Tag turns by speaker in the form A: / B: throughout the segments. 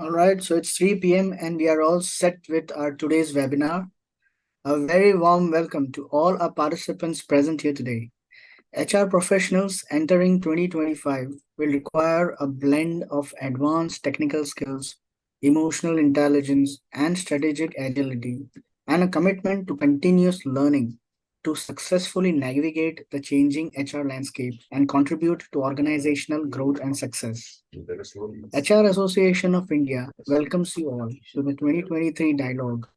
A: All right, so it's 3 p.m. and we are all set with our today's webinar. A very warm welcome to all our participants present here today. HR professionals entering 2025 will require a blend of advanced technical skills, emotional intelligence, and strategic agility, and a commitment to continuous learning to successfully navigate the changing HR landscape and contribute to organizational growth and success. HR Association of India welcomes you all to the 2023 Dialogue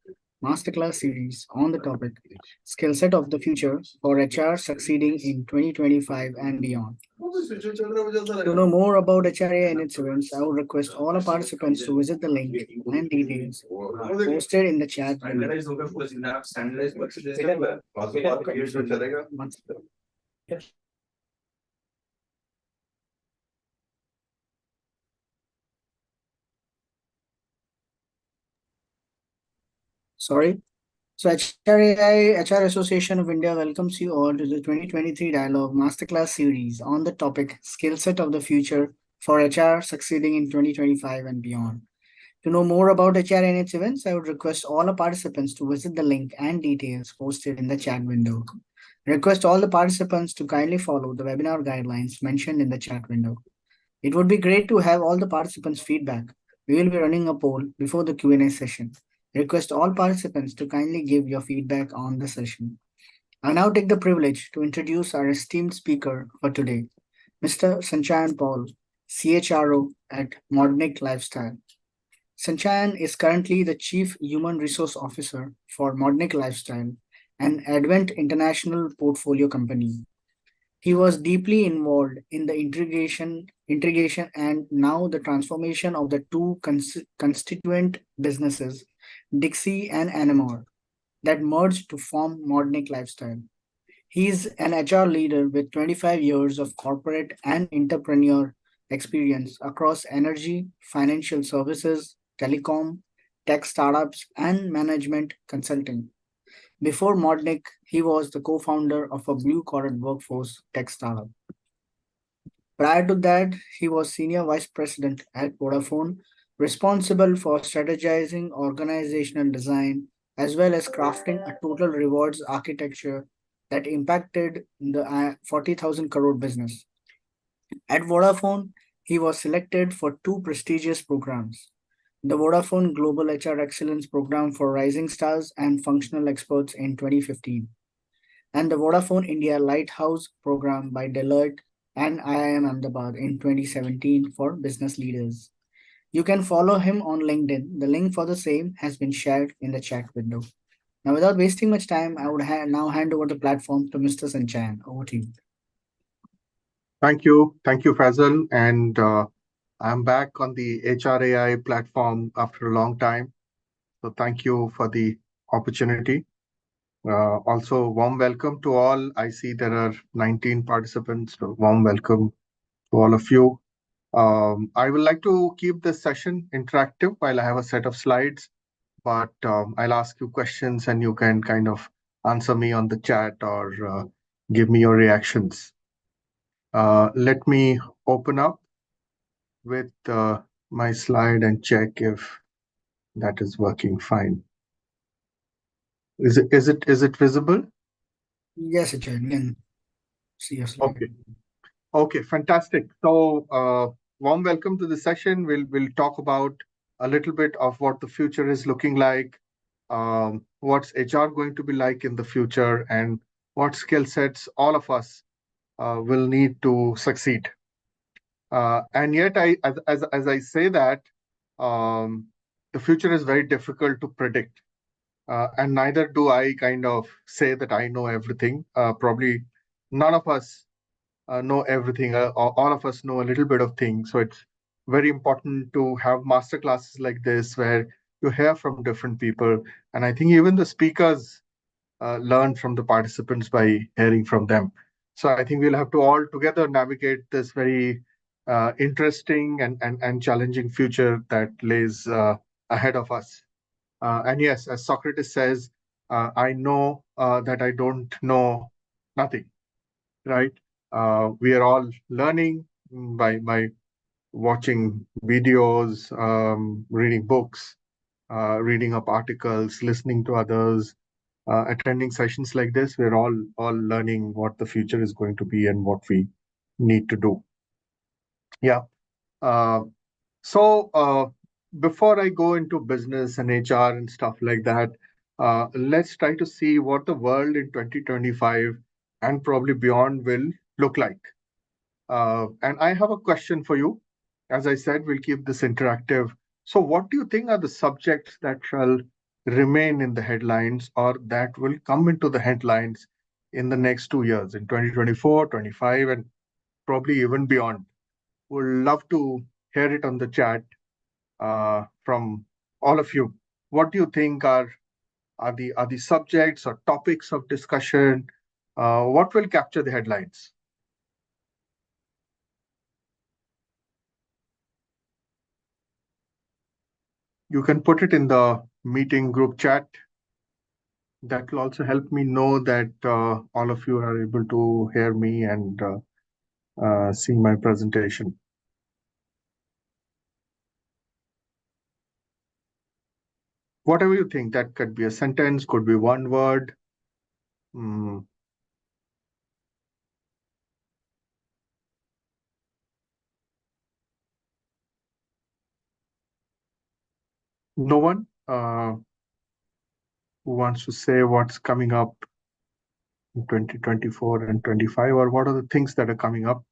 A: Masterclass series on the topic Skill Set of the Future for HR Succeeding in 2025 and Beyond. To know more about HRA and its events, I would request all the participants to visit the link and details posted in the chat. Sorry. So HR Association of India welcomes you all to the 2023 Dialogue Masterclass series on the topic Skill Set of the Future for HR Succeeding in 2025 and Beyond. To know more about HR and its events, I would request all the participants to visit the link and details posted in the chat window. Request all the participants to kindly follow the webinar guidelines mentioned in the chat window. It would be great to have all the participants' feedback. We will be running a poll before the Q&A session. Request all participants to kindly give your feedback on the session. I now take the privilege to introduce our esteemed speaker for today, Mr. Sanchayan Paul, CHRO at Modnic Lifestyle. Sanchayan is currently the Chief Human Resource Officer for Modnic Lifestyle, an Advent International portfolio company. He was deeply involved in the integration and now the transformation of the two constituent businesses, Dixie and Anamore, that merged to form Modnic Lifestyle. He is an HR leader with 25 years of corporate and entrepreneur experience across energy, financial services, telecom, tech startups, and management consulting. Before Modnic, he was the co-founder of a blue-collar workforce tech startup. Prior to that, he was senior vice president at Vodafone, responsible for strategizing organizational design as well as crafting a total rewards architecture that impacted the 40,000 crore business. At Vodafone, he was selected for two prestigious programs: the Vodafone Global HR Excellence Program for Rising Stars and Functional Experts in 2015, and the Vodafone India Lighthouse Program by Deloitte and IIM Ahmedabad in 2017 for business leaders. You can follow him on LinkedIn. The link for the same has been shared in the chat window. Now, without wasting much time, I would now hand over the platform to Mr. Sanchan. Over to you.
B: Thank you. Thank you, Faisal. And I'm back on the HRAI platform after a long time. So thank you for the opportunity. Also, warm welcome to all. I see there are 19 participants. So warm welcome to all of you. I would like to keep this session interactive while I have a set of slides, but I'll ask you questions and you can kind of answer me on the chat or give me your reactions. Let me open up with my slide and check if that is working fine. Is it visible?
A: Yes, Achan, you can see your slide.
B: Okay, fantastic. So warm welcome to the session. We'll talk about a little bit of what the future is looking like, what's HR going to be like in the future, and what skill sets all of us will need to succeed. And yet, as I say that, the future is very difficult to predict. And neither do I kind of say that I know everything. Probably none of us know everything. All of us know a little bit of things. So it's very important to have master classes like this where you hear from different people. And I think even the speakers learn from the participants by hearing from them. So I think we'll have to all together navigate this very interesting and challenging future that lays ahead of us. And yes, as Socrates says, I know that I don't know nothing, right? We are all learning by watching videos, reading books, reading up articles, listening to others, attending sessions like this. We're all learning what the future is going to be and what we need to do. Yeah. Uh, so before I go into business and HR and stuff like that, let's try to see what the world in 2025 and probably beyond will look like. And I have a question for you. As I said, we'll keep this interactive. So, what do you think are the subjects that shall remain in the headlines or that will come into the headlines in the next 2 years, in 2024, 25, and probably even beyond? Would love to hear it on the chat from all of you. What do you think are the subjects or topics of discussion? What will capture the headlines? You can put it in the meeting group chat. That will also help me know that all of you are able to hear me and see my presentation. Whatever you think, that could be a sentence, could be one word. Mm, no one who wants to say what's coming up in 2024 and 25, or what are the things that are coming up?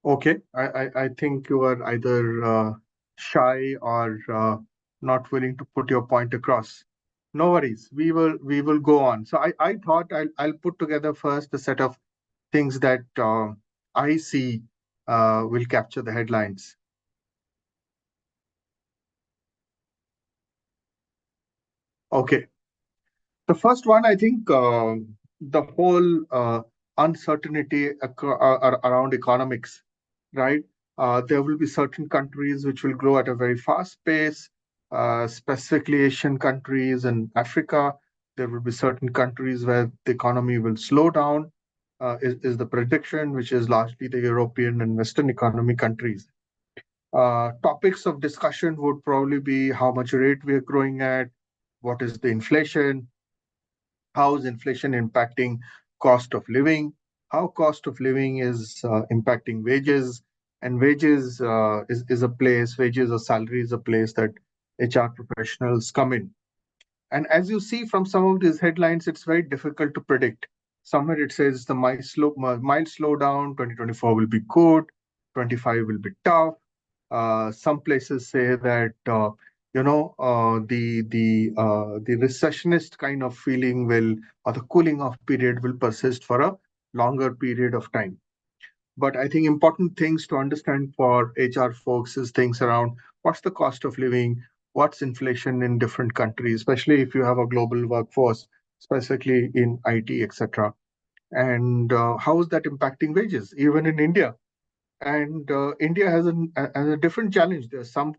B: Okay, I think you are either shy or not willing to put your point across. No worries, we will go on. So I thought I'll put together first a set of things that I see will capture the headlines. Okay, the first one, I think the whole uncertainty around economics, right? There will be certain countries which will grow at a very fast pace, specifically Asian countries and Africa. There will be certain countries where the economy will slow down, is the prediction, which is largely the European and Western economy countries. Topics of discussion would probably be how much rate we are growing at, what is the inflation, how is inflation impacting cost of living, how cost of living is impacting wages, and wages is a place, wages or salary is a place that HR professionals come in. And as you see from some of these headlines, it's very difficult to predict. Somewhere it says the mild slowdown, 2024 will be good, 25 will be tough. Some places say that the recessionist kind of feeling will, or the cooling off period will persist for a longer period of time. But I think important things to understand for HR folks is things around what's the cost of living, what's inflation in different countries, especially if you have a global workforce, specifically in IT, etc. And how is that impacting wages, even in India? And India has a different challenge. There are some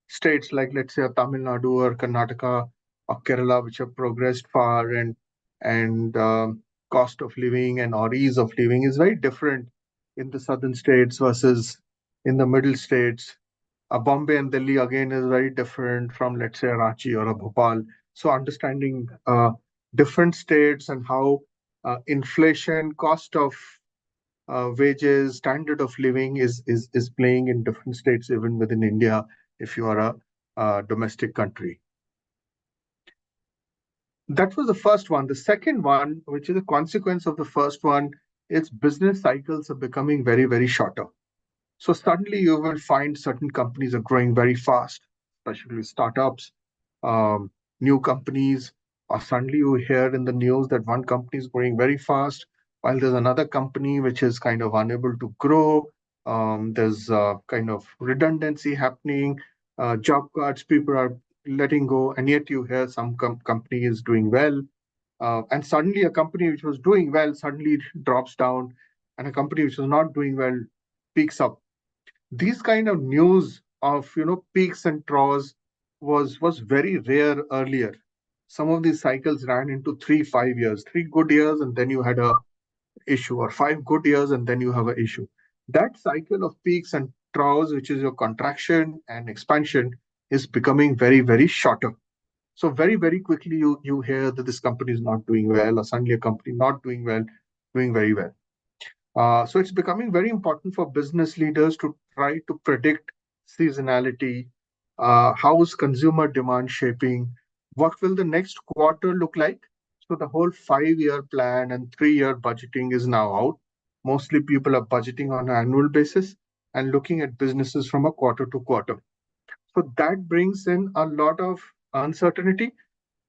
B: states like, let's say, Tamil Nadu or Karnataka or Kerala, which have progressed far, and cost of living and or ease of living is very different in the southern states versus in the middle states. Bombay and Delhi again is very different from, let's say, Ranchi or a Bhopal. So understanding different states and how inflation, cost of wages, standard of living is playing in different states, even within India, if you are a domestic country. That was the first one. The second one, which is a consequence of the first one, is business cycles are becoming very, very shorter. So suddenly you will find certain companies are growing very fast, especially startups, new companies, or suddenly you hear in the news that one company is growing very fast, while there's another company which is kind of unable to grow. There's kind of redundancy happening, job cuts, people are letting go, and yet you hear some company is doing well. And suddenly a company which was doing well suddenly drops down, and a company which was not doing well peaks up. These kind of news of peaks and troughs was very rare earlier. Some of these cycles ran into 3 5 years, 3 good years, and then you had a issue, or 5 good years and then you have an issue. That cycle of peaks and troughs, which is your contraction and expansion, is becoming very, very shorter. So very, very quickly you hear that this company is not doing well, or suddenly a company not doing well, doing very well. So it's becoming very important for business leaders to try to predict seasonality. How is consumer demand shaping? What will the next quarter look like? So the whole 5 year plan and 3 year budgeting is now out. Mostly people are budgeting on an annual basis and looking at businesses from a quarter to quarter. So that brings in a lot of uncertainty,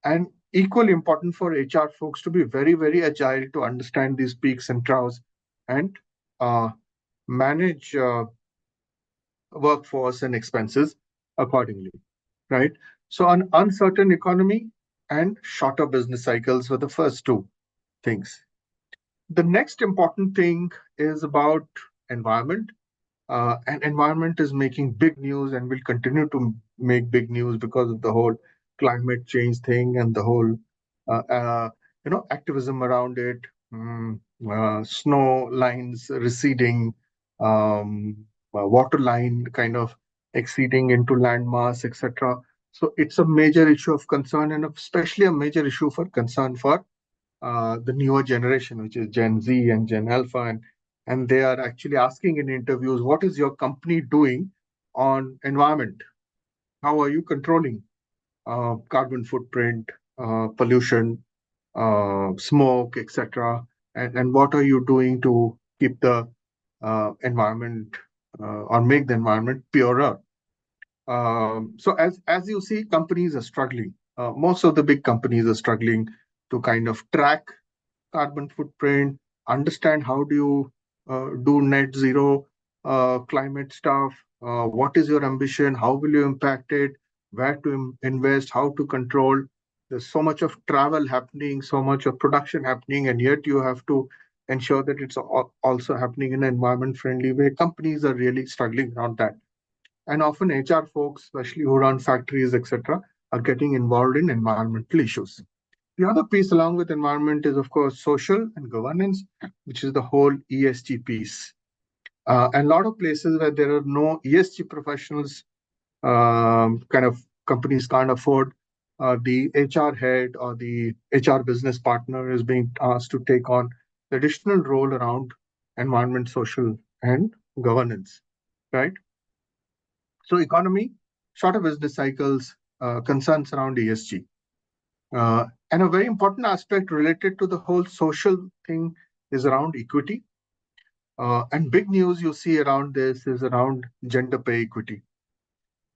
B: and equally important for HR folks to be very, very agile to understand these peaks and troughs and uh, manage workforce and expenses accordingly, right? So, an uncertain economy and shorter business cycles were the first two things. The next important thing is about environment. And environment is making big news and will continue to make big news because of the whole climate change thing and the whole activism around it. Snow lines receding, um, water line kind of exceeding into landmass, etc. So it's a major issue of concern, and especially a major issue for concern for the newer generation, which is Gen Z and Gen Alpha, and they are actually asking in interviews, what is your company doing on environment? How are you controlling carbon footprint, pollution, smoke, etc.? And what are you doing to keep the environment or make the environment purer? So as you see, companies are struggling. Most of the big companies are struggling to kind of track carbon footprint, understand how do you do net zero climate stuff, what is your ambition, how will you impact it, where to invest, how to control. There's so much of travel happening, so much of production happening, and yet you have to ensure that it's also happening in an environment friendly way. Companies are really struggling around that. And often HR folks, especially who run factories, etc., are getting involved in environmental issues. The other piece along with environment is, of course, social and governance, which is the whole ESG piece. And a lot of places where there are no ESG professionals, kind of companies can't afford, the HR head or the HR business partner is being asked to take on the additional role around environment, social, and governance, right? So economy, shorter business cycles, concerns around ESG. And a very important aspect related to the whole social thing is around equity. And big news you see around this is around gender pay equity.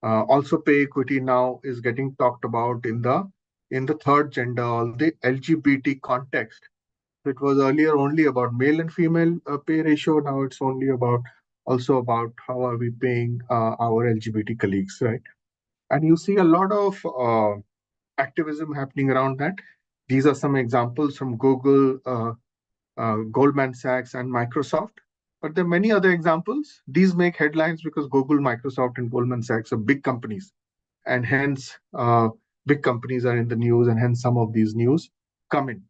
B: Also, pay equity now is getting talked about in the third gender or the LGBT context. It was earlier only about male and female pay ratio. Now it's only about also about how are we paying our LGBT colleagues, right? And you see a lot of activism happening around that. These are some examples from Google, Goldman Sachs, and Microsoft. But there are many other examples. These make headlines because Google, Microsoft, and Goldman Sachs are big companies. And hence, big companies are in the news, and hence some of these news come in.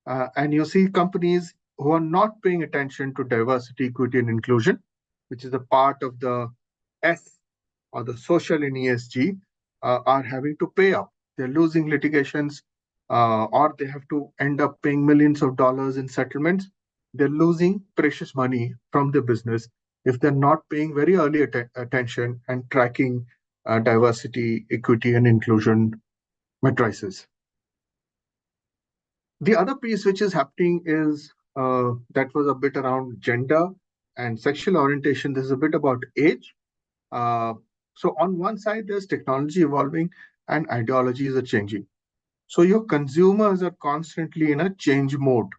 B: And you see companies who are not paying attention to diversity, equity, and inclusion, which is a part of the S or the social in ESG, are having to pay up. They're losing litigations, or they have to end up paying millions of dollars in settlements. They're losing precious money from the business if they're not paying very early attention and tracking diversity, equity, and inclusion matrices. The other piece which is happening is that was a bit around gender and sexual orientation. This is a bit about age. Uh, so on one side, there's technology evolving and ideologies are changing. So your consumers are constantly in a change mode.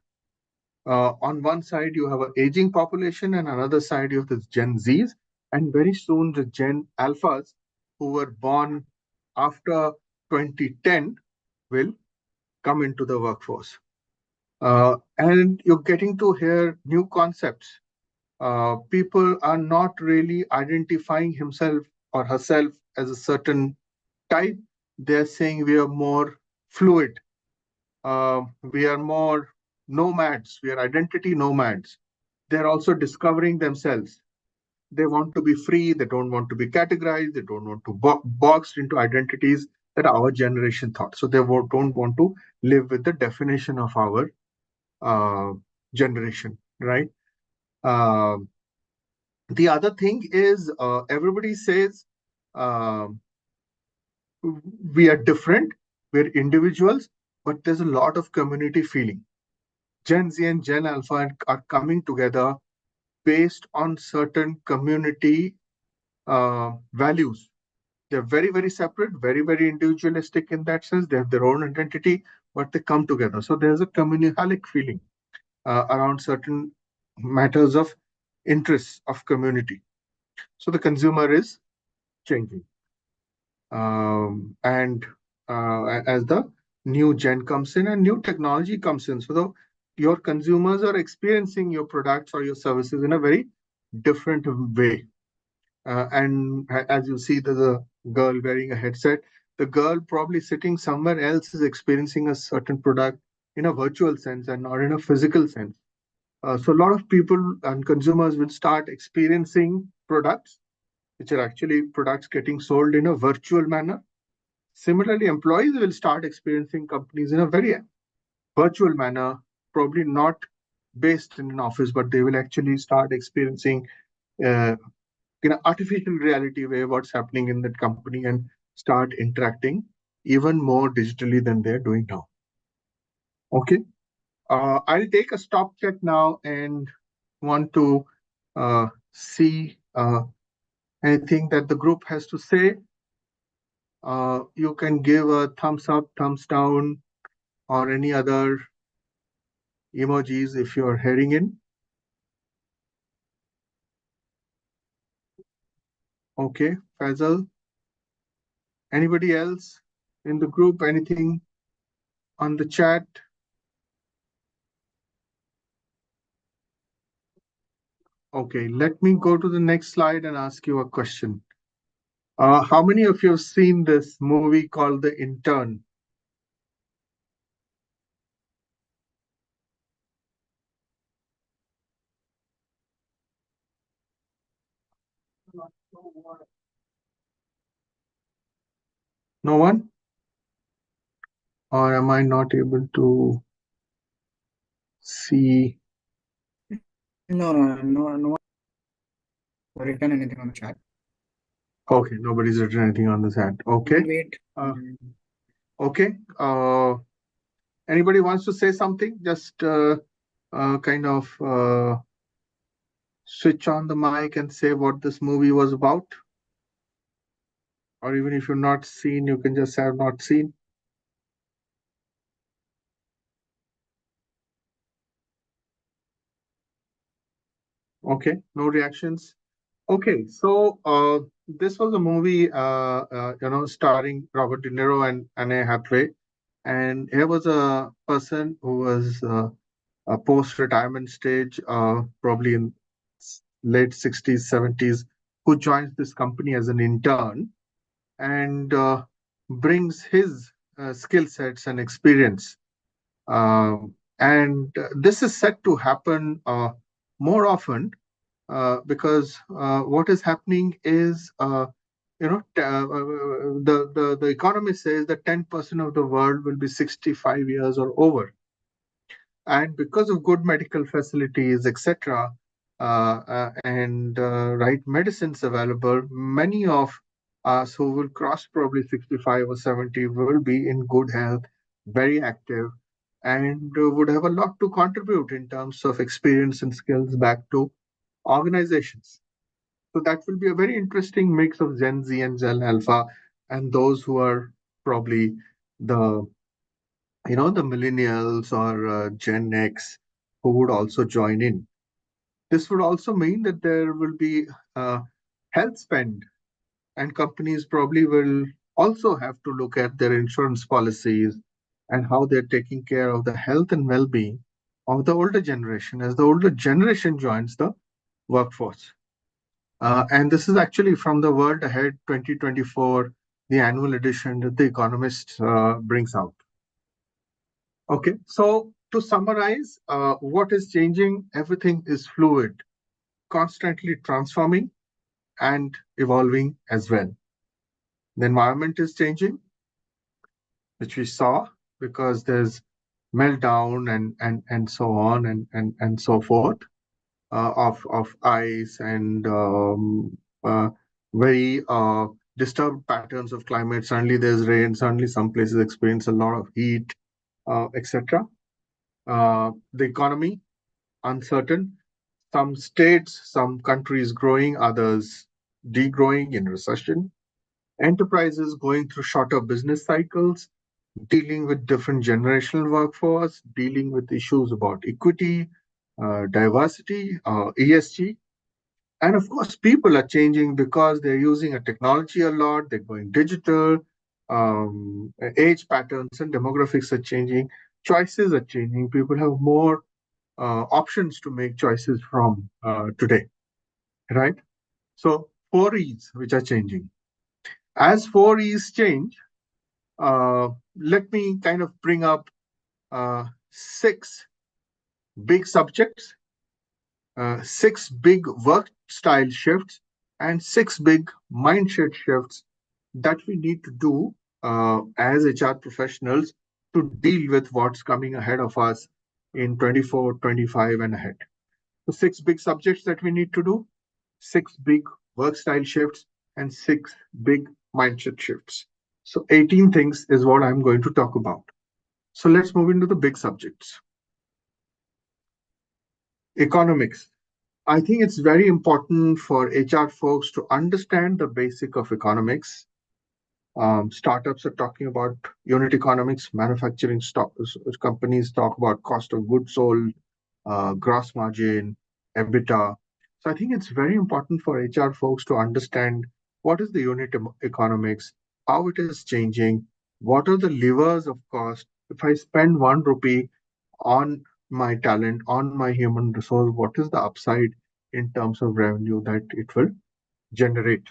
B: On one side, you have an aging population, and another side, you have the Gen Zs, and very soon the Gen Alphas, who were born after 2010, will come into the workforce. And you're getting to hear new concepts. People are not really identifying himself or herself as a certain type, they're saying we are more fluid. We are more nomads. We are identity nomads. They're also discovering themselves. They want to be free. They don't want to be categorized. They don't want to boxed into identities that our generation thought. So they don't want to live with the definition of our uh, generation, right? Um the other thing is everybody says um we are different, we're individuals, but there's a lot of community feeling. Gen Z and Gen Alpha are coming together based on certain community values. They're very, very separate, very, very individualistic in that sense. They have their own identity, but they come together. So there's a communalistic feeling around certain matters of interest of community. So the consumer is changing. And as the new gen comes in and new technology comes in, so your consumers are experiencing your products or your services in a very different way. And as you see, there's a girl wearing a headset. The girl probably sitting somewhere else is experiencing a certain product in a virtual sense and not in a physical sense. So a lot of people and consumers will start experiencing products which are actually products getting sold in a virtual manner. Similarly, employees will start experiencing companies in a very virtual manner, probably not based in an office, but they will actually start experiencing uh, in an artificial reality way what's happening in that company and start interacting even more digitally than they're doing now. Okay. I'll take a stop check now and want to see anything that the group has to say. You can give a thumbs up, thumbs down, or any other emojis if you're heading in. Okay, Faisal. Anybody else in the group? Anything on the chat? Okay, let me go to the next slide and ask you a question. How many of you have seen this movie called The Intern? No one? Or am I not able to see?
A: No one written anything on the chat.
B: Okay, nobody's written anything on the chat.
A: We can
B: Okay.
A: wait.
B: Okay. Anybody wants to say something? Just kind of switch on the mic and say what this movie was about. Or even if you're not seen, you can just have not seen. Okay, no reactions. Okay, so this was a movie, starring Robert De Niro and Anne Hathaway, and here was a person who was a post-retirement stage, probably in late 60s, 70s, who joins this company as an intern and brings his skill sets and experience. And this is set to happen more often because what is happening is, the economy says that 10% of the world will be 65 years or over. And because of good medical facilities, etc., and right medicines available, many of us who will cross probably 65 or 70 will be in good health, very active, and would have a lot to contribute in terms of experience and skills back to organizations. So that will be a very interesting mix of Gen Z and Gen Alpha, and those who are probably the the millennials or Gen X who would also join in. This would also mean that there will be health spend, and companies probably will also have to look at their insurance policies and how they're taking care of the health and well-being of the older generation as the older generation joins the workforce. And this is actually from the World Ahead 2024 the annual edition that The Economist brings out. Okay, so to summarize, what is changing? Everything is fluid, constantly transforming and evolving as well. The environment is changing, which we saw, because there's meltdown and so on and so forth, of ice and very disturbed patterns of climate. Suddenly there's rain, suddenly some places experience a lot of heat, etc. The economy, uncertain. Some states, some countries growing, others degrowing in recession. Enterprises going through shorter business cycles, dealing with different generational workforce, dealing with issues about equity, diversity, ESG. And of course, people are changing because they're using a technology a lot, they're going digital, age patterns and demographics are changing, choices are changing. People have more options to make choices from today, right? So, four E's which are changing. As four E's change, let me kind of bring up six big subjects, six big work style shifts, and six big mindset shifts that we need to do as HR professionals to deal with what's coming ahead of us in 24, 25, and ahead. So, six big subjects that we need to do, six big work style shifts, and six big mindset shifts. So, 18 things is what I'm going to talk about. So, let's move into the big subjects. Economics. I think it's very important for HR folks to understand the basic of economics. Startups are talking about unit economics, manufacturing companies talk about cost of goods sold, gross margin, EBITDA. So I think it's very important for HR folks to understand what is the unit economics, how it is changing, what are the levers of cost. If I spend 1 rupee on my talent, on my human resource, what is the upside in terms of revenue that it will generate?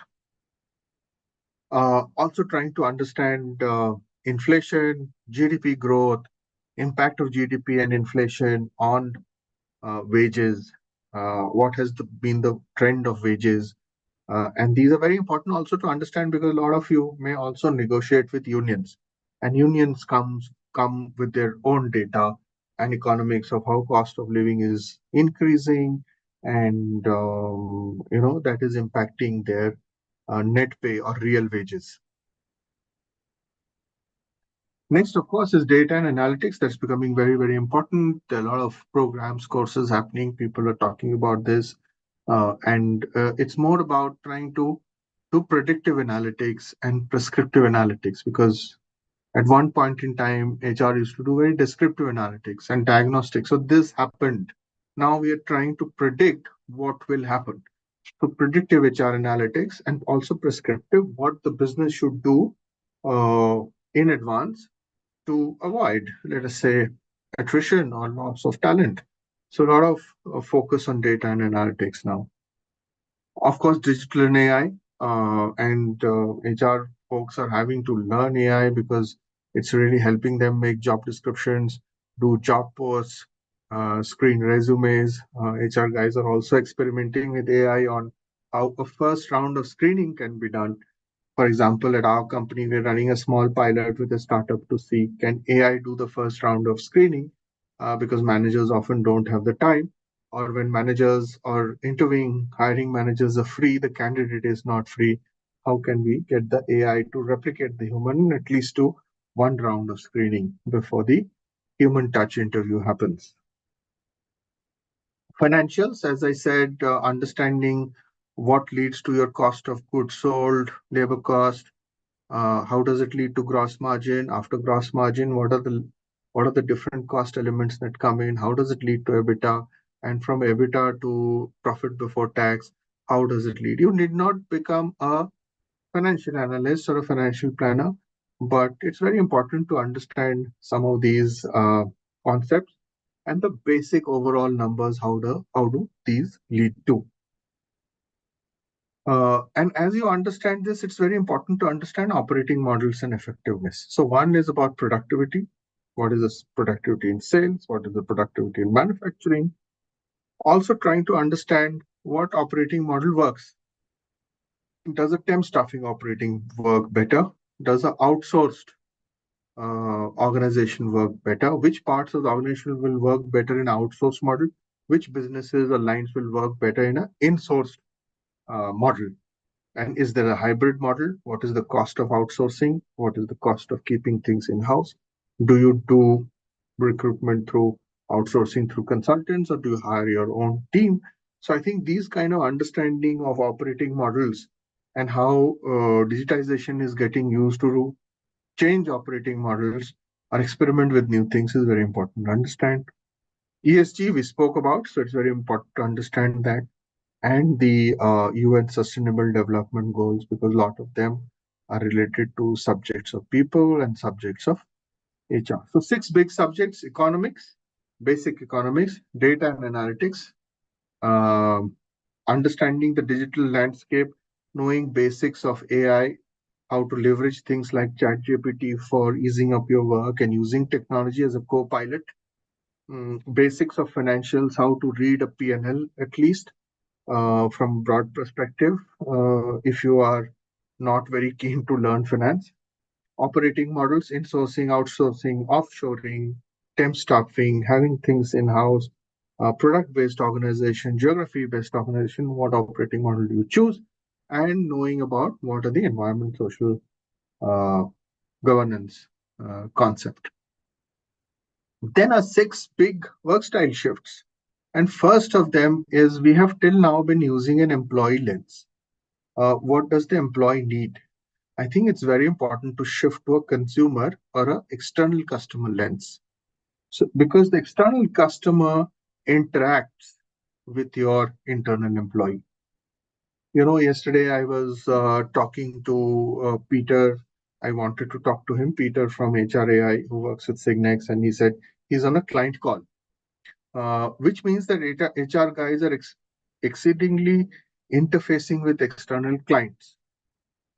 B: Also trying to understand inflation, GDP growth, impact of GDP and inflation on wages, what has been the trend of wages. And these are very important also to understand because a lot of you may also negotiate with unions. And unions come with their own data and economics of how cost of living is increasing and that is impacting their net pay or real wages. Next, of course, is data and analytics. That's becoming very, very important. There are a lot of programs, courses happening. People are talking about this. And it's more about trying to do predictive analytics and prescriptive analytics because at one point in time, HR used to do very descriptive analytics and diagnostics. So this happened. Now we are trying to predict what will happen. So predictive HR analytics and also prescriptive, what the business should do in advance to avoid, let us say, attrition or loss of talent. So a lot of focus on data and analytics now. Of course, digital and AI, and HR folks are having to learn AI because it's really helping them make job descriptions, do job posts, screen resumes. HR guys are also experimenting with AI on how a first round of screening can be done. For example, at our company, we're running a small pilot with a startup to see can AI do the first round of screening because managers often don't have the time. Or when managers or interviewing hiring managers are free, the candidate is not free. How can we get the AI to replicate the human at least to one round of screening before the human touch interview happens? Financials, as I said, understanding what leads to your cost of goods sold, labor cost, how does it lead to gross margin? After gross margin, what are the different cost elements that come in? How does it lead to EBITDA? And from EBITDA to profit before tax, how does it lead? You need not become a financial analyst or a financial planner, but it's very important to understand some of these concepts and the basic overall numbers. How do these lead to? And as you understand this, it's very important to understand operating models and effectiveness. So, one is about productivity. What is this productivity in sales? What is the productivity in manufacturing? Also, trying to understand what operating model works. Does a temp staffing operating work better? Does a outsourced organization work better? Which parts of the organization will work better in outsourced model? Which businesses or lines will work better in an in-sourced model? And is there a hybrid model? What is the cost of outsourcing? What is the cost of keeping things in-house? Do you do recruitment through outsourcing through consultants, or do you hire your own team? So I think these kind of understanding of operating models and how digitization is getting used to change operating models or experiment with new things is very important to understand. ESG we spoke about, so it's very important to understand that, and the UN Sustainable Development Goals, because a lot of them are related to subjects of people and subjects of HR. So six big subjects: economics, basic economics, data and analytics, um, understanding the digital landscape, knowing basics of AI, how to leverage things like ChatGPT for easing up your work and using technology as a co-pilot. Basics of financials, how to read a P&L at least from broad perspective, if you are not very keen to learn finance. Operating models, insourcing, outsourcing, offshoring, temp staffing, having things in-house, product-based organization, geography-based organization, what operating model do you choose, and knowing about what are the environment, social uh, governance concept. Then are six big work style shifts. And first of them is we have till now been using an employee lens. What does the employee need? I think it's very important to shift to a consumer or an external customer lens. So, because the external customer interacts with your internal employee. Yesterday I was talking to Peter. I wanted to talk to him, Peter from HRAI, who works with Signex, and he said he's on a client call, which means that HR guys are exceedingly interfacing with external clients,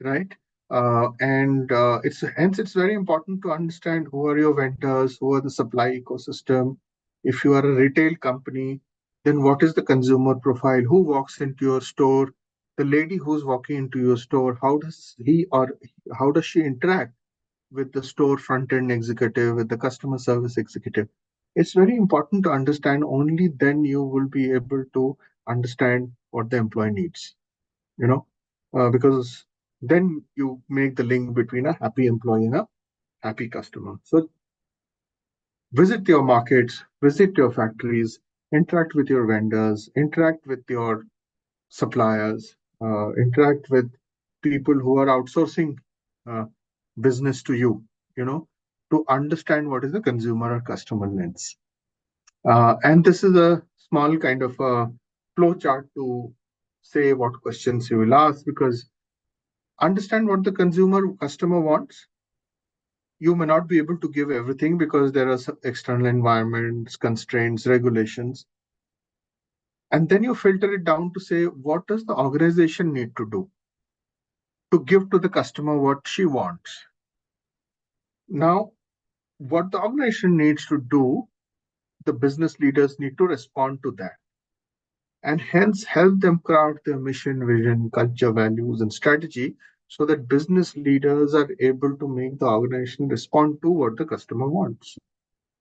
B: right? And it's very important to understand who are your vendors, who are the supply ecosystem. If you are a retail company, then what is the consumer profile? Who walks into your store? The lady who's walking into your store, how does she interact with the store front end executive, with the customer service executive? It's very important to understand. Only then you will be able to understand what the employee needs, because then you make the link between a happy employee and a happy customer. So visit your markets, visit your factories, interact with your vendors, interact with your suppliers, interact with people who are outsourcing uh, business to you, to understand what is the consumer or customer lens. And this is a small kind of a flow chart to say what questions you will ask, because understand what the consumer customer wants. You may not be able to give everything because there are some external environments, constraints, regulations. And then you filter it down to say, what does the organization need to do to give to the customer what she wants? Now, what the organization needs to do, the business leaders need to respond to that, and hence help them craft their mission, vision, culture, values, and strategy, so that business leaders are able to make the organization respond to what the customer wants.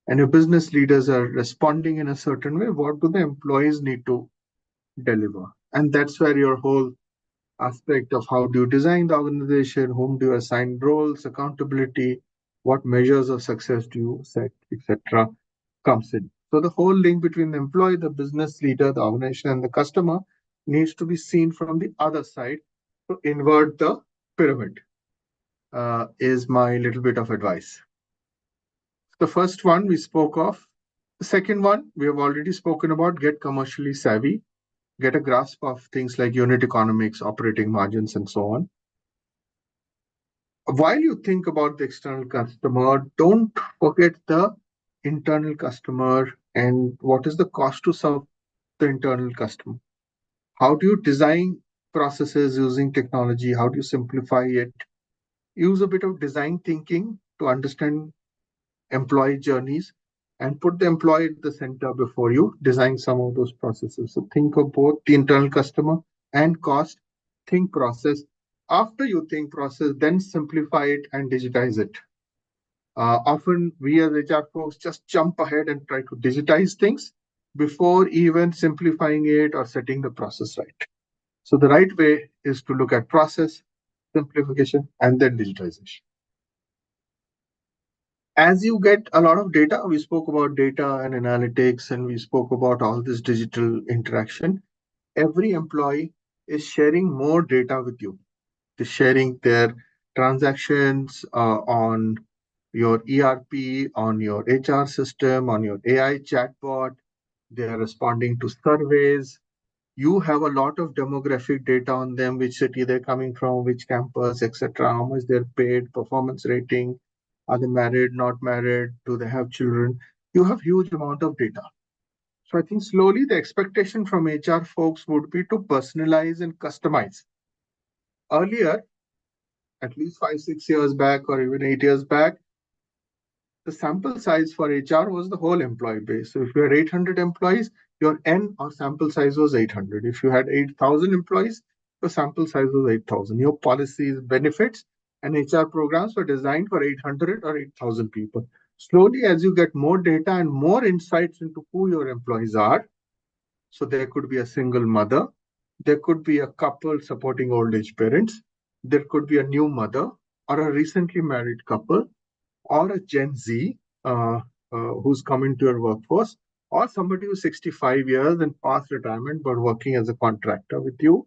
B: And if business leaders are responding in a certain way, what do the employees need to deliver? And that's where your whole aspect of how do you design the organization, whom do you assign roles, accountability, what measures of success do you set, etc., comes in. So the whole link between the employee, the business leader, the organization, and the customer needs to be seen from the other side to invert the pyramid, is my little bit of advice. The first one we spoke of. The second one we have already spoken about: get commercially savvy, get a grasp of things like unit economics, operating margins, and so on. While you think about the external customer, don't forget the internal customer and what is the cost to serve the internal customer. How do you design processes using technology? How do you simplify it? Use a bit of design thinking to understand employee journeys and put the employee at the center before you design some of those processes. So think of both the internal customer and cost. Think process. After you think process, then simplify it and digitize it. Often we as HR folks just jump ahead and try to digitize things before even simplifying it or setting the process right. So the right way is to look at process, simplification, and then digitization. As you get a lot of data, we spoke about data and analytics, and we spoke about all this digital interaction. Every employee is sharing more data with you. They're sharing their transactions on your ERP, on your HR system, on your AI chatbot. They are responding to surveys. You have a lot of demographic data on them, which city they're coming from, which campus, etc., how much they're paid, performance rating, are they married, not married, do they have children? You have huge amount of data. So I think slowly the expectation from HR folks would be to personalize and customize. Earlier, at least 5, 6 years back, or even 8 years back, the sample size for HR was the whole employee base. So if you had 800 employees, your N or sample size was 800. If you had 8,000 employees, your sample size was 8,000. Your policies, benefits, and HR programs were designed for 800 or 8,000 people. Slowly, as you get more data and more insights into who your employees are, so there could be a single mother, there could be a couple supporting old age parents, there could be a new mother or a recently married couple, or a Gen Z who's come into your workforce, or somebody who's 65 years and past retirement but working as a contractor with you,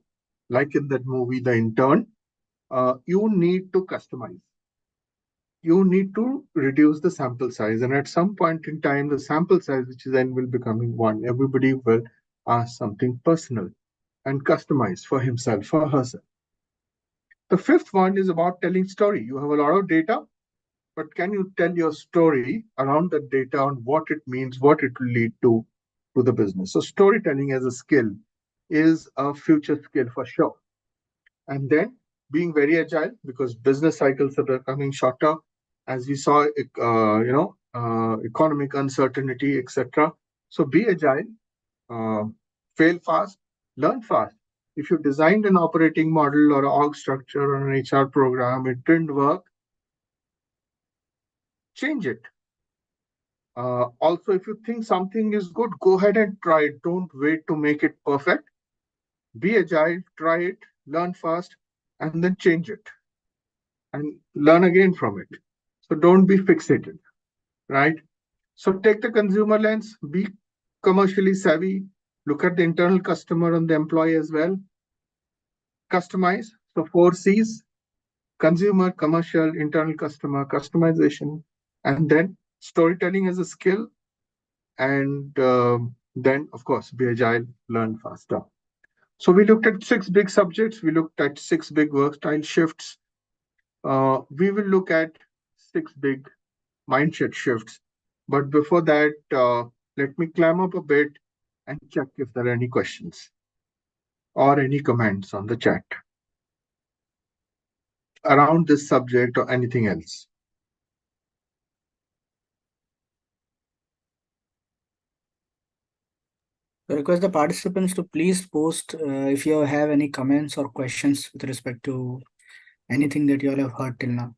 B: like in that movie, The Intern. You need to customize. You need to reduce the sample size. And at some point in time, the sample size, which then will becoming one, everybody will ask something personal and customized for himself or herself. The fifth one is about telling story. You have a lot of data, but can you tell your story around the data on what it means, what it will lead to the business? So storytelling as a skill is a future skill for sure. And then being very agile, because business cycles are becoming shorter, as we saw, economic uncertainty, etc. So be agile, uh, fail fast, learn fast. If you designed an operating model or an org structure or an HR program, it didn't work, change it. Also, if you think something is good, go ahead and try it. Don't wait to make it perfect. Be agile, try it, learn fast, and then change it and learn again from it. So don't be fixated, right? So take the consumer lens, be commercially savvy, look at the internal customer and the employee as well. Customize. So 4 C's: consumer, commercial, internal customer, customization, and then storytelling as a skill, and then, of course, be agile, learn faster. So we looked at 6 big subjects. We looked at 6 big work style shifts. We will look at 6 big mindset shifts. But before that, let me climb up a bit and check if there are any questions or any comments on the chat around this subject or anything else.
A: I request the participants to please post if you have any comments or questions with respect to anything that you all have heard till now.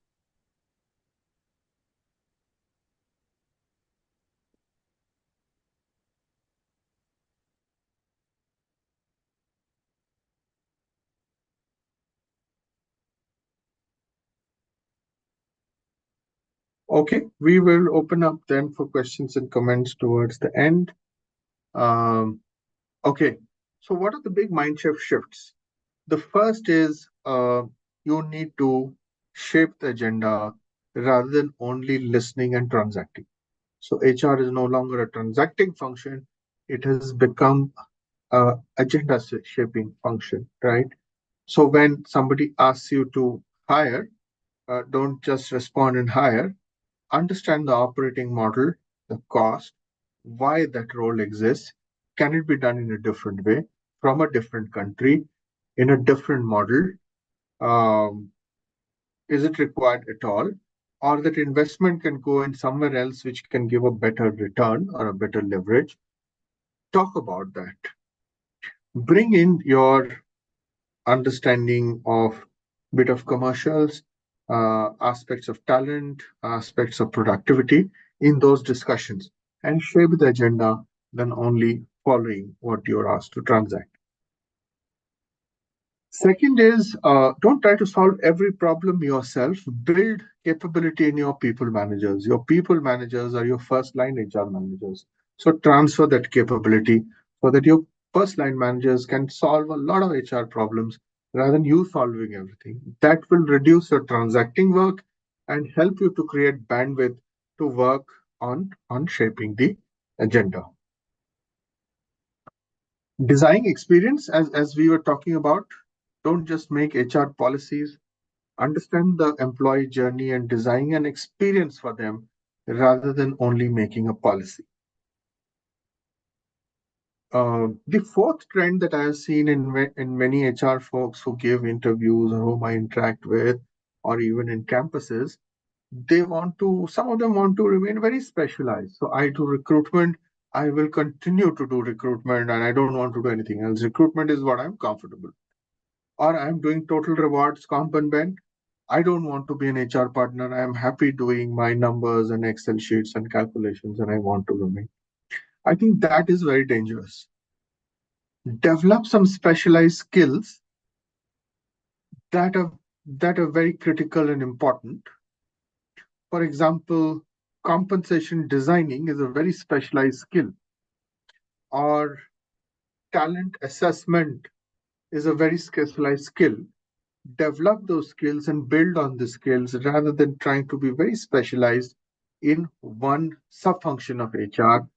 B: Okay, we will open up then for questions and comments towards the end. Okay, so what are the big mindset shifts? The first is you need to shape the agenda rather than only listening and transacting. So HR is no longer a transacting function. It has become a agenda shaping function, right? So when somebody asks you to hire, don't just respond and hire. Understand the operating model, the cost, why that role exists. Can it be done in a different way from a different country? in a different model? Um, is it required at all? Or that investment can go in somewhere else which can give a better return or a better leverage? Talk about that. Bring in your understanding of bit of commercials, aspects of talent, aspects of productivity in those discussions, and shape the agenda than only following what you're asked to transact. Second is, don't try to solve every problem yourself. Build capability in your people managers. Your people managers are your first line HR managers. So transfer that capability so that your first line managers can solve a lot of HR problems rather than you solving everything. That will reduce your transacting work and help you to create bandwidth to work on shaping the agenda. Design experience, as we were talking about, don't just make HR policies, understand the employee journey and design an experience for them rather than only making a policy. The fourth trend that I have seen in many HR folks who give interviews or whom I interact with, or even in campuses, some of them want to remain very specialized. So I do recruitment, I will continue to do recruitment, and I don't want to do anything else. Recruitment is what I'm comfortable. Or I'm doing total rewards, comp and ben. I don't want to be an HR partner. I am happy doing my numbers and Excel sheets and calculations, and I want to remain. I think that is very dangerous. Develop some specialized skills that are very critical and important. For example, compensation designing is a very specialized skill, or talent assessment is a very specialized skill. Develop those skills and build on the skills rather than trying to be very specialized in one sub-function of HR,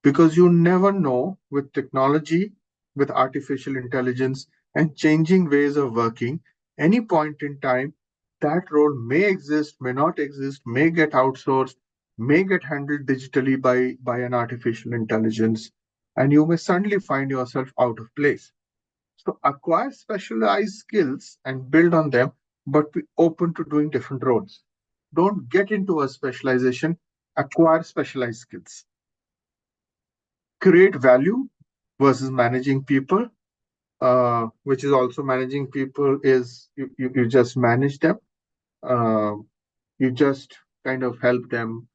B: because you never know with technology, with artificial intelligence, and changing ways of working, any point in time, that role may exist, may not exist, may get outsourced, may get handled digitally by an artificial intelligence, and you may suddenly find yourself out of place. So acquire specialized skills and build on them, but be open to doing different roles. Don't get into a specialization, acquire specialized skills. Create value versus managing people, which is also managing people is you just manage them. Uh, you just kind of help them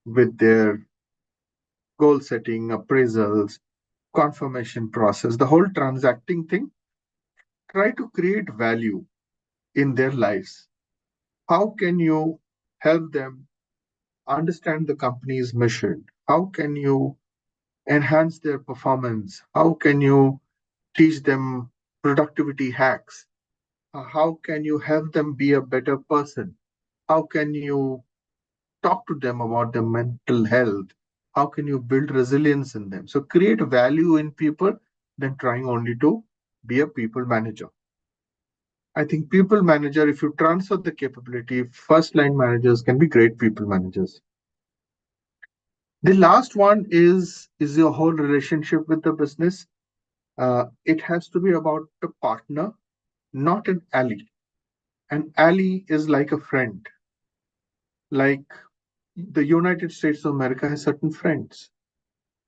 B: with their goal setting, appraisals, confirmation process, the whole transacting thing. Try to create value in their lives. How can you help them understand the company's mission? How can you enhance their performance? How can you teach them productivity hacks? How can you help them be a better person? How can you talk to them about their mental health? How can you build resilience in them? So create value in people than trying only to be a people manager. I think people manager, if you transfer the capability, first line managers can be great people managers. The last one is your whole relationship with the business. It has to be about a partner, not an ally. An ally is like a friend. Like the United States of America has certain friends,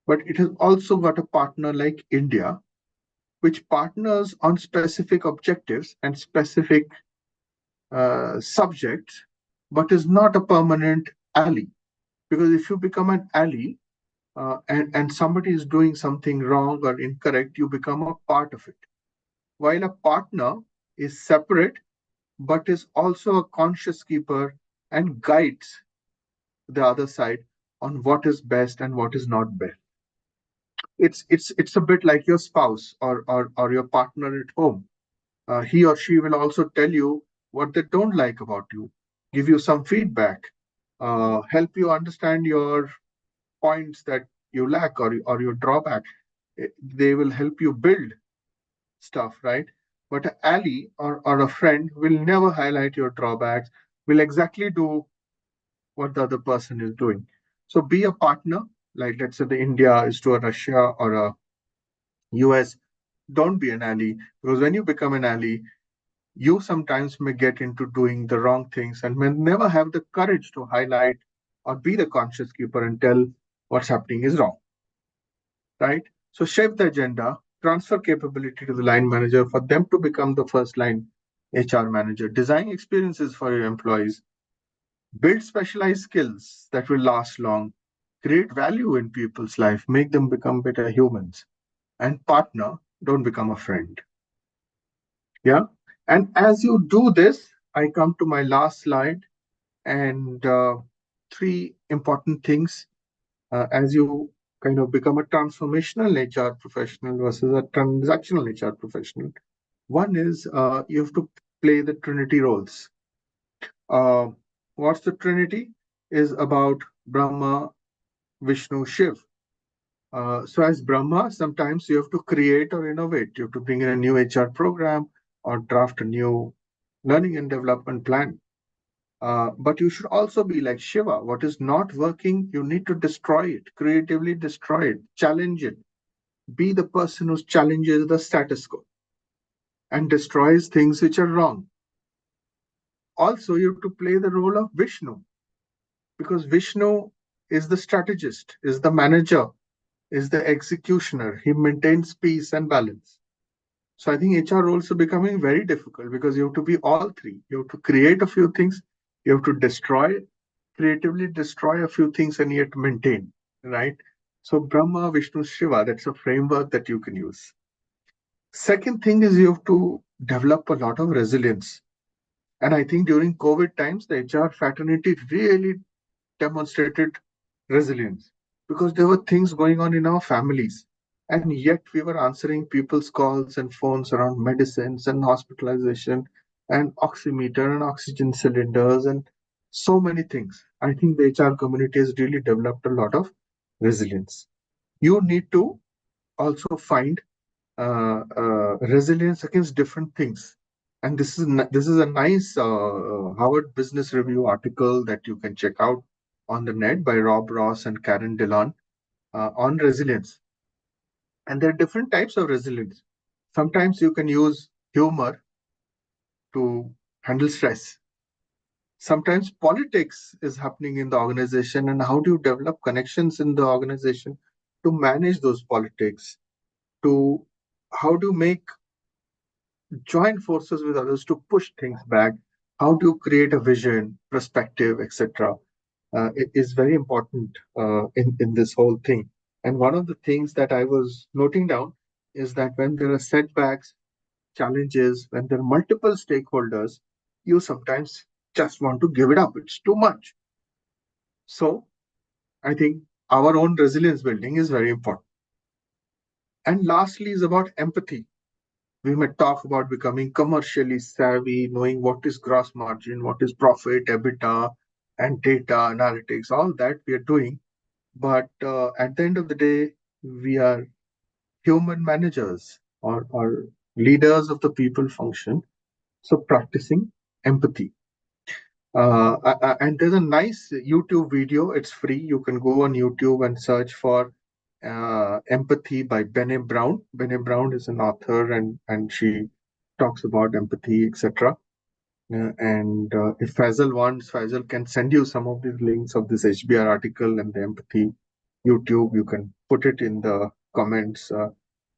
B: but it has also got a partner like India, which partners on specific objectives and specific subjects, but is not a permanent ally. Because if you become an ally, and somebody is doing something wrong or incorrect, you become a part of it. While a partner is separate, but is also a conscious keeper and guides the other side on what is best and what is not best. It's a bit like your spouse or your partner at home. He or she will also tell you what they don't like about you, give you some feedback, help you understand your points that you lack or your drawback. They will help you build stuff, right? But an ally or a friend will never highlight your drawbacks, will exactly do what the other person is doing. So be a partner, like let's say the India is to a Russia or a US. Don't be an ally, because when you become an ally, you sometimes may get into doing the wrong things and may never have the courage to highlight or be the conscious keeper and tell what's happening is wrong, right? So shape the agenda, transfer capability to the line manager for them to become the first line HR manager, design experiences for your employees, build specialized skills that will last long, create value in people's life, make them become better humans, and partner, don't become a friend. Yeah. And as you do this, I come to my last slide and three important things as you kind of become a transformational HR professional versus a transactional HR professional. One is you have to play the Trinity roles. Uh, what's the Trinity? Is about Brahma, Vishnu, Shiv. So as Brahma, sometimes you have to create or innovate. You have to bring in a new HR program or draft a new learning and development plan. But you should also be like Shiva. What is not working, you need to destroy it, creatively destroy it, challenge it. Be the person who challenges the status quo and destroys things which are wrong. Also, you have to play the role of Vishnu, because Vishnu is the strategist, is the manager, is the executioner. He maintains peace and balance. So I think HR roles are becoming very difficult because you have to be all three. You have to create a few things, you have to destroy, creatively destroy a few things, and yet maintain, right? So Brahma, Vishnu, Shiva, that's a framework that you can use. Second thing is you have to develop a lot of resilience. And I think during COVID times, the HR fraternity really demonstrated resilience because there were things going on in our families. And yet we were answering people's calls and phones around medicines and hospitalization and oximeter and oxygen cylinders and so many things. I think the HR community has really developed a lot of resilience. You need to also find resilience against different things. And this is a nice Harvard Business Review article that you can check out on the net by Rob Ross and Karen Dillon on resilience. And there are different types of resilience. Sometimes you can use humor to handle stress. Sometimes politics is happening in the organization, and how do you develop connections in the organization to manage those politics? To how do you make join forces with others to push things back? How do you create a vision, perspective, etc.? It is very important in this whole thing. And one of the things that I was noting down is that when there are setbacks, challenges, when there are multiple stakeholders, you sometimes just want to give it up. It's too much. So I think our own resilience building is very important. And lastly is about empathy. We may talk about becoming commercially savvy, knowing what is gross margin, what is profit, EBITDA, and data analytics, all that we are doing. But at the end of the day, we are human managers or leaders of the people function. So practicing empathy. And there's a nice YouTube video. It's free. You can go on YouTube and search for Empathy by Bene Brown. Bene Brown is an author and she talks about empathy, etc. And if Faisal wants, Faisal can send you some of these links of this HBR article and the empathy YouTube. You can put it in the comments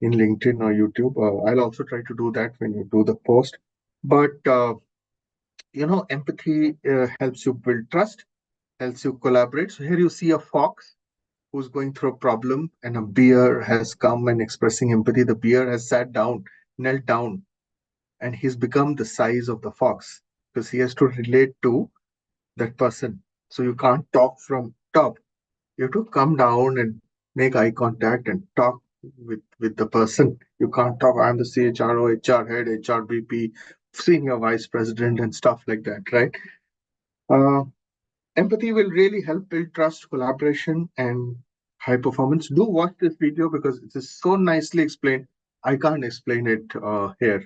B: in LinkedIn or YouTube. I'll also try to do that when you do the post. But empathy helps you build trust, helps you collaborate. So here you see a fox who's going through a problem, and a bear has come and expressing empathy. The bear has sat down, knelt down, and he's become the size of the fox because he has to relate to that person. So you can't talk from top. You have to come down and make eye contact and talk with the person. You can't talk, I'm the CHRO, HR head, HRBP, senior vice president, and stuff like that, right? Uh, Empathy will really help build trust, collaboration, and high performance. Do watch this video because it is so nicely explained. I can't explain it here.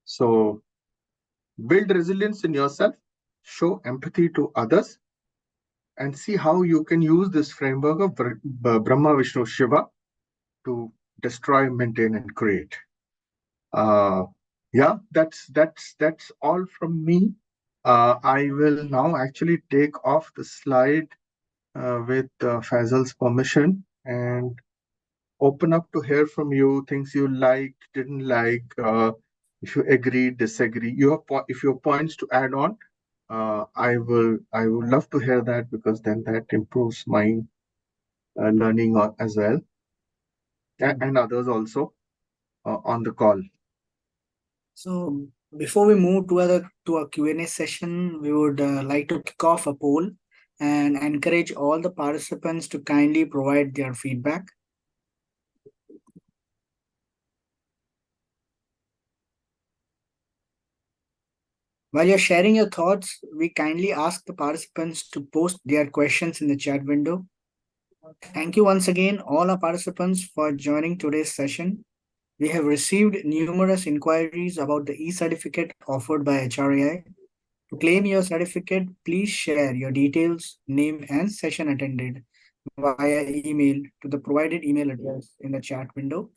B: So build resilience in yourself, show empathy to others, and see how you can use this framework of Brahma, Vishnu, Shiva to destroy, maintain, and create. Uh, yeah, that's all from me. I will now actually take off the slide with Faisal's permission and open up to hear from you, things you liked, didn't like, if you agree, disagree. If you have points to add on, I would love to hear that, because then that improves my learning as well, and others also on the call.
A: So before we move to a Q&A session, we would like to kick off a poll and encourage all the participants to kindly provide their feedback. While you're sharing your thoughts, we kindly ask the participants to post their questions in the chat window. Thank you once again, all our participants, for joining today's session. We have received numerous inquiries about the e-certificate offered by HRAI. To claim your certificate, please share your details, name, and session attended via email to the provided email address in the chat window.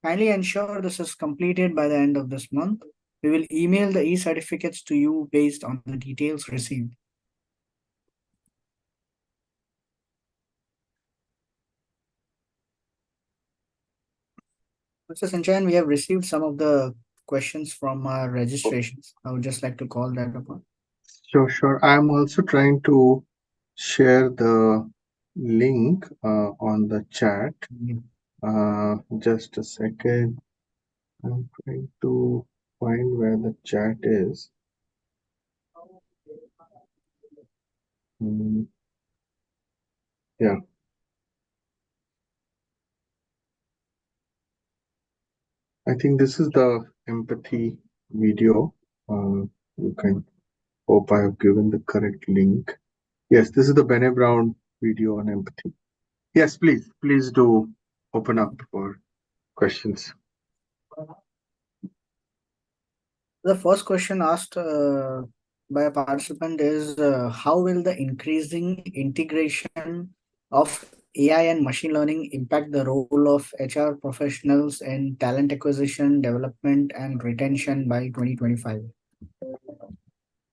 A: Kindly ensure this is completed by the end of this month. We will email the e-certificates to you based on the details received. Mr. Sanchan, we have received some of the questions from our registrations. I would just like to call that upon.
B: Sure. I'm also trying to share the link on the chat. Just a second. I'm trying to find where the chat is. Yeah. I think this is the empathy video. You can hope I have given the correct link. Yes, this is the Bene Brown video on empathy. Yes, please do open up for questions.
A: The first question asked by a participant is how will the increasing integration of AI and machine learning impact the role of HR professionals in talent acquisition, development, and retention by 2025?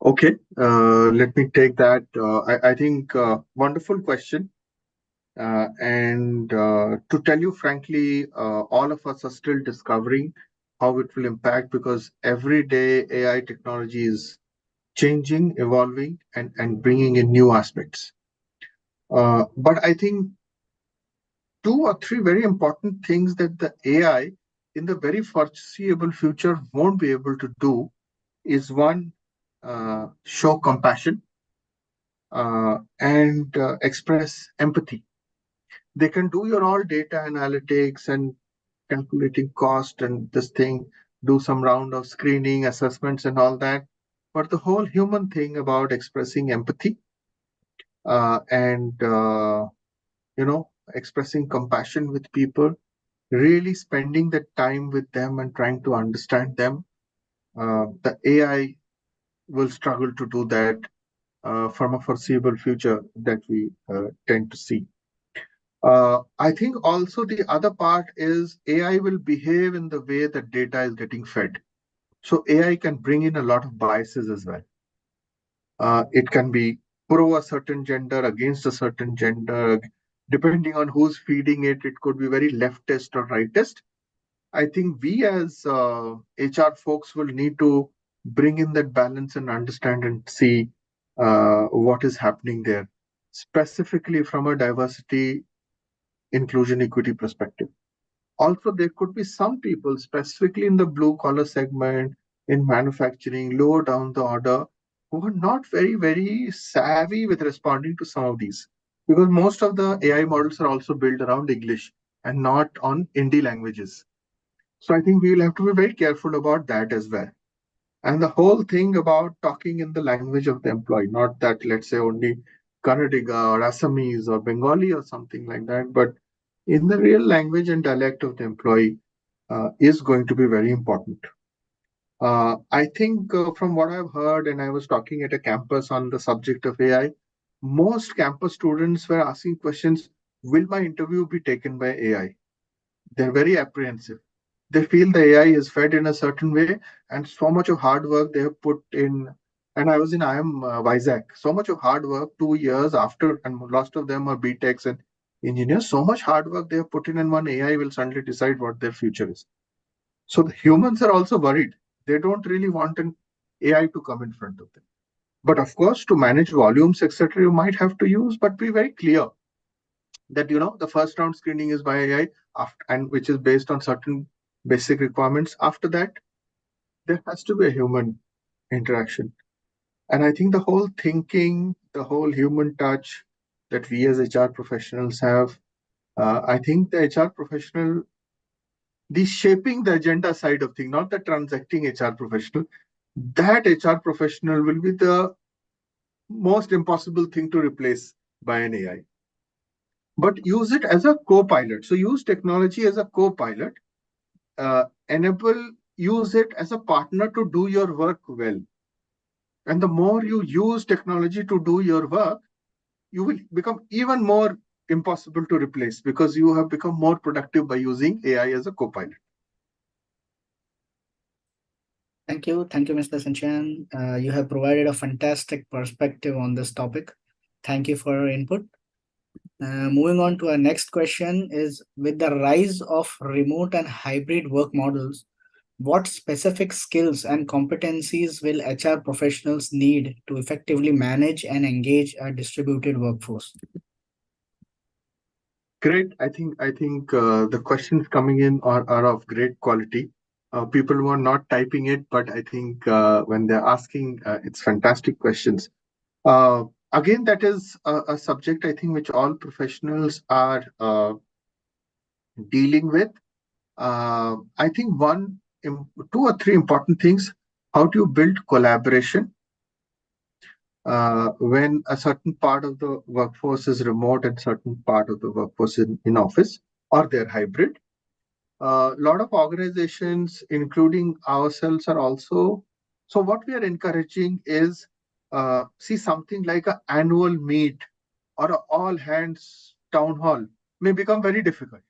B: Okay, let me take that. I think wonderful question. And to tell you frankly, all of us are still discovering how it will impact, because every day AI technology is changing, evolving, and bringing in new aspects. But I think two or three very important things that the AI in the very foreseeable future won't be able to do is one, show compassion and express empathy. They can do your all data analytics and calculating cost and this thing, do some round of screening, assessments, and all that. But the whole human thing about expressing empathy and expressing compassion with people, really spending the time with them and trying to understand them, the AI will struggle to do that from a foreseeable future that we tend to see. I think also the other part is AI will behave in the way that data is getting fed. So AI can bring in a lot of biases as well. It can be pro a certain gender, against a certain gender, depending on who's feeding it. It could be very leftist or rightist. I think we as HR folks will need to bring in that balance and understand and see what is happening there, specifically from a diversity, inclusion, equity perspective. Also, there could be some people, specifically in the blue collar segment, in manufacturing, lower down the order, who are not very savvy with responding to some of these. Because most of the AI models are also built around English and not on Hindi languages. So I think we will have to be very careful about that as well. And the whole thing about talking in the language of the employee, not that, let's say, only Kannadiga or Assamese or Bengali or something like that, but in the real language and dialect of the employee is going to be very important. I think from what I've heard, and I was talking at a campus on the subject of AI, most campus students were asking questions, will my interview be taken by AI? They're very apprehensive. They feel the AI is fed in a certain way, and so much of hard work they have put in. And I was in IIM Vizag. So much of hard work, 2 years after, and most of them are BTechs and engineers. So much hard work they have put in, and one AI will suddenly decide what their future is. So the humans are also worried. They don't really want an AI to come in front of them. But of course, to manage volumes, etc., you might have to use, but be very clear that the first round screening is by AI, and which is based on certain basic requirements. After that, there has to be a human interaction. And I think the whole thinking, the whole human touch that we as HR professionals have, I think the HR professional, the shaping the agenda side of thing, not the transacting HR professional, that HR professional will be the most impossible thing to replace by an AI. But use it as a co-pilot. So use technology as a co-pilot. Use it as a partner to do your work well. And the more you use technology to do your work, you will become even more impossible to replace because you have become more productive by using AI as a co-pilot.
A: Thank you, Mr. Sanchan. You have provided a fantastic perspective on this topic. Thank you for your input. Moving on to our next question is, with the rise of remote and hybrid work models, what specific skills and competencies will HR professionals need to effectively manage and engage a distributed workforce?
B: Great. I think the questions coming in are of great quality. People were not typing it, but I think when they're asking, it's fantastic questions. Uh, Again, that is a subject I think which all professionals are dealing with. I think two or three important things. How do you build collaboration when a certain part of the workforce is remote and certain part of the workforce in office, or they're hybrid? A lot of organizations, including ourselves, are also. So what we are encouraging is, see, something like an annual meet or a all hands town hall may become very difficult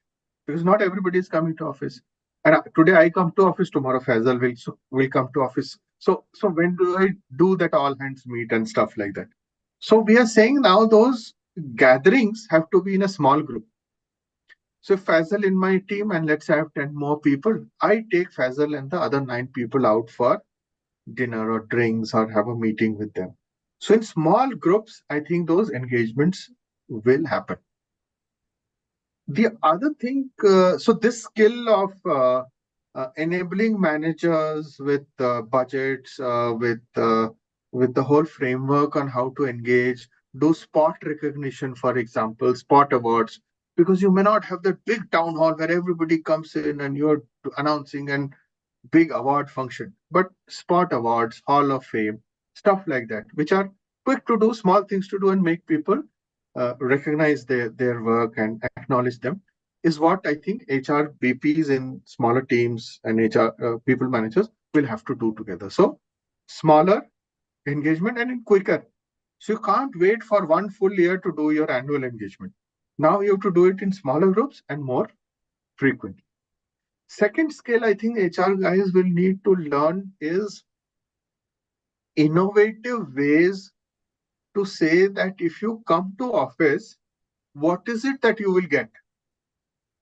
B: because not everybody is coming to office. And today I come to office, tomorrow Faisal will come to office. So when do I do that all hands meet and stuff like that? So we are saying now those gatherings have to be in a small group. So if Faisal in my team, and let's say I have 10 more people, I take Faisal and the other 9 people out for dinner or drinks or have a meeting with them. So in small groups, I think those engagements will happen. The other thing, so this skill of enabling managers with budgets, with the whole framework on how to engage, do spot recognition, for example, spot awards, because you may not have that big town hall where everybody comes in and you're announcing and big award function, but spot awards, Hall of Fame, stuff like that, which are quick to do, small things to do, and make people recognize their work and acknowledge them, is what I think HR BPs in smaller teams and HR people managers will have to do together. So smaller engagement and quicker. So you can't wait for 1 full year to do your annual engagement. Now you have to do it in smaller groups and more frequently. Second skill I think HR guys will need to learn is innovative ways to say that if you come to office, what is it that you will get?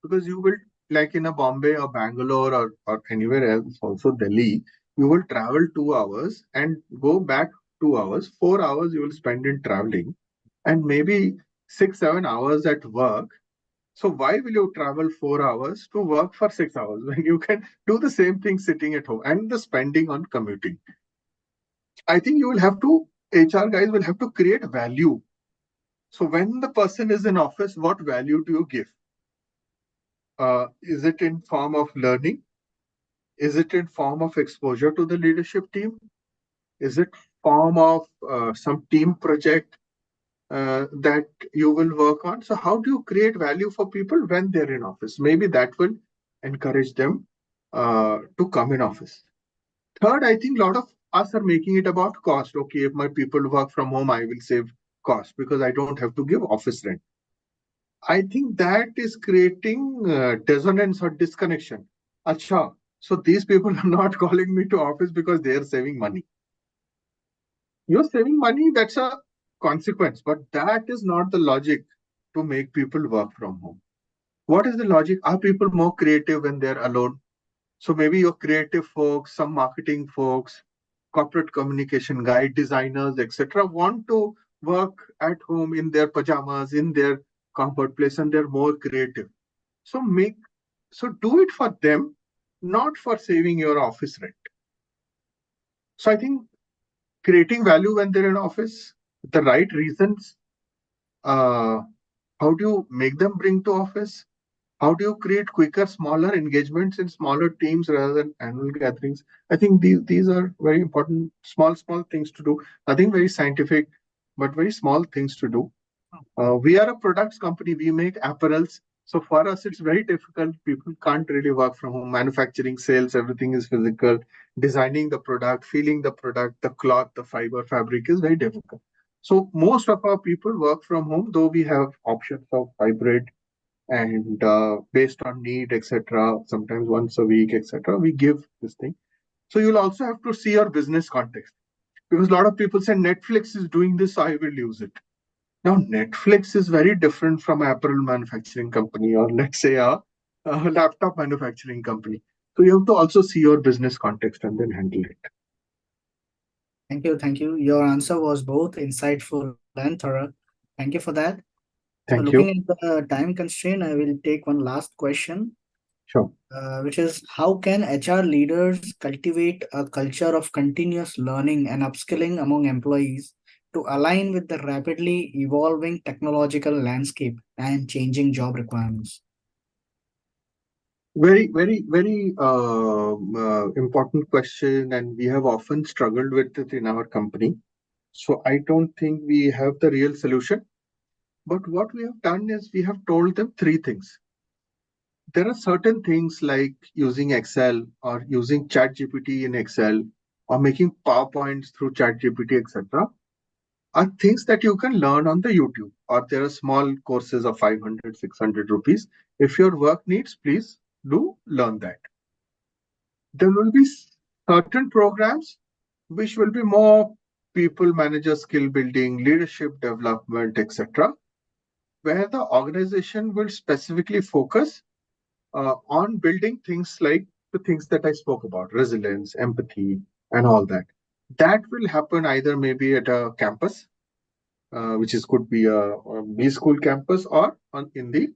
B: Because you will, like in a Bombay or Bangalore or anywhere else, also Delhi, you will travel 2 hours and go back 2 hours. 4 hours you will spend in traveling, and maybe 6, 7 hours at work. So why will you travel 4 hours to work for 6 hours when you can do the same thing sitting at home, and the spending on commuting? I think you will have to, HR guys will have to create value. So when the person is in office, what value do you give? Is it in form of learning? Is it in form of exposure to the leadership team? Is it form of some team project that you will work on? So how do you create value for people when they're in office? Maybe that will encourage them to come in office. Third, I think a lot of us are making it about cost. Okay, if my people work from home, I will save cost because I don't have to give office rent. I think that is creating dissonance or disconnection. Acha, so these people are not calling me to office because they are saving money. You're saving money, that's a consequence, but that is not the logic to make people work from home. What is the logic? Are people more creative when they're alone? So maybe your creative folks, some marketing folks, corporate communication guy, designers, etc., want to work at home in their pajamas, in their comfort place, and they're more creative. So do it for them, not for saving your office rent. So I think creating value when they're in office, the right reasons. Uh, how do you make them bring to office? How do you create quicker, smaller engagements in smaller teams rather than annual gatherings? I think these are very important, small things to do. Nothing very scientific, but very small things to do. We are a products company. We make apparels. So for us, it's very difficult. People can't really work from home. Manufacturing, sales, everything is physical. Designing the product, feeling the product, the cloth, the fiber, fabric is very difficult. So most of our people work from home, though we have options of hybrid and based on need, etc. Sometimes once a week, etc. We give this thing. So you'll also have to see your business context because a lot of people say Netflix is doing this, so I will use it. Now, Netflix is very different from apparel manufacturing company or let's say a laptop manufacturing company. So you have to also see your business context and then handle it.
A: Thank you. Thank you. Your answer was both insightful and thorough. Thank you for that. So,
B: Thank
A: looking
B: you.
A: at the time constraint, I will take one last question,
B: Sure.
A: which is how can HR leaders cultivate a culture of continuous learning and upskilling among employees to align with the rapidly evolving technological landscape and changing job requirements?
B: Very important question, and we have often struggled with it in our company. So I don't think we have the real solution. But what we have done is we have told them three things. There are certain things like using Excel or using ChatGPT in Excel or making PowerPoints through ChatGPT, etc. are things that you can learn on the YouTube, or there are small courses of 500, 600 rupees. If your work needs, please do learn that. There will be certain programs which will be more people manager skill building, leadership development, etc., where the organization will specifically focus on building things like the things that I spoke about, resilience, empathy, and all that. That will happen either maybe at a campus, which is could be a B school campus or in the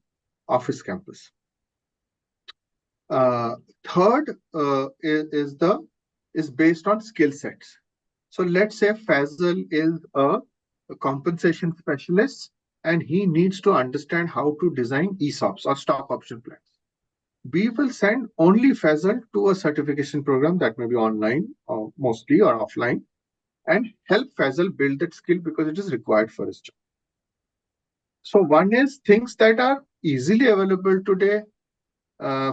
B: office campus. Uh, Third is based on skill sets. So let's say Faisal is a compensation specialist and he needs to understand how to design ESOPs or stock option plans. We will send only Faisal to a certification program that may be online or mostly or offline and help Faisal build that skill because it is required for his job. So one is things that are easily available today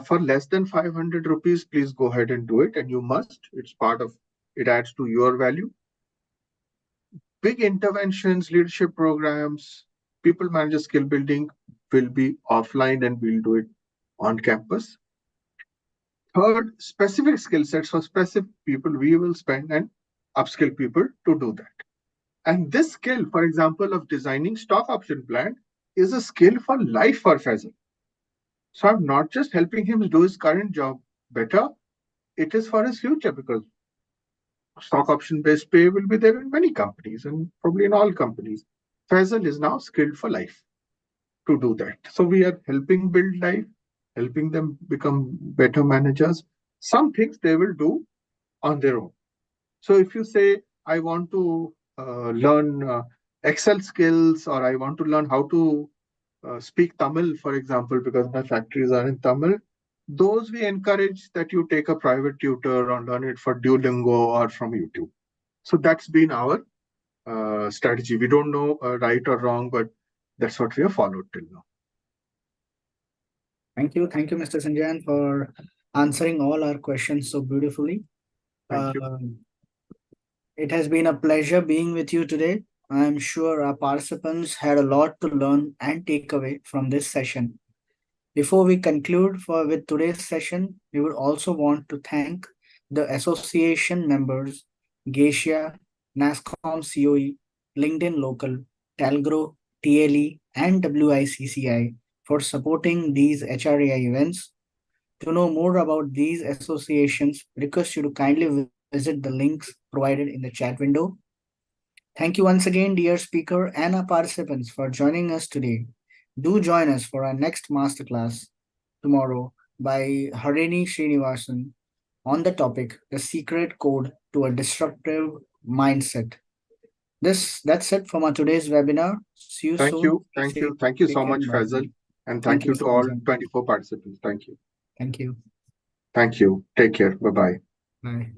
B: for less than 500 rupees, please go ahead and do it. And you must, it's part of, it adds to your value. Big interventions, leadership programs, people manager skill building will be offline and we'll do it on campus. Third, specific skill sets for specific people, we will spend and upskill people to do that. And this skill, for example, of designing stock option plan is a skill for life for Faisal. So I'm not just helping him do his current job better, it is for his future because stock option based pay will be there in many companies and probably in all companies. Faisal is now skilled for life to do that. So we are helping build life, helping them become better managers. Some things they will do on their own. So if you say, I want to learn Excel skills or I want to learn how to speak Tamil, for example, because my factories are in Tamil, those we encourage that you take a private tutor or learn it for Duolingo or from YouTube. So that's been our strategy. We don't know right or wrong, but that's what we have followed till now.
A: Thank you, Mr. Sanjayan, for answering all our questions so beautifully.
B: Thank you.
A: It has been a pleasure being with you today. I'm sure our participants had a lot to learn and take away from this session. Before we conclude with today's session, we would also want to thank the association members Geisha, NASCOM COE, LinkedIn Local, Talgro, TLE, and WICCI for supporting these HRAI events. To know more about these associations, request you to kindly visit the links provided in the chat window. Thank you once again, dear speaker and our participants, for joining us today. Do join us for our next masterclass tomorrow by Harini Srinivasan on the topic The Secret Code to a Disruptive Mindset. That's it from our today's webinar. See you
B: Thank
A: soon.
B: you.
A: Stay
B: Thank
A: safe.
B: you. Thank you
A: Take
B: so
A: care and
B: much,
A: bye.
B: Faisal. And
A: Thank
B: thank
A: you
B: you to
A: so much.
B: all 24 participants. Thank you.
A: Thank you.
B: Thank you. Take care. Bye bye.
A: Bye.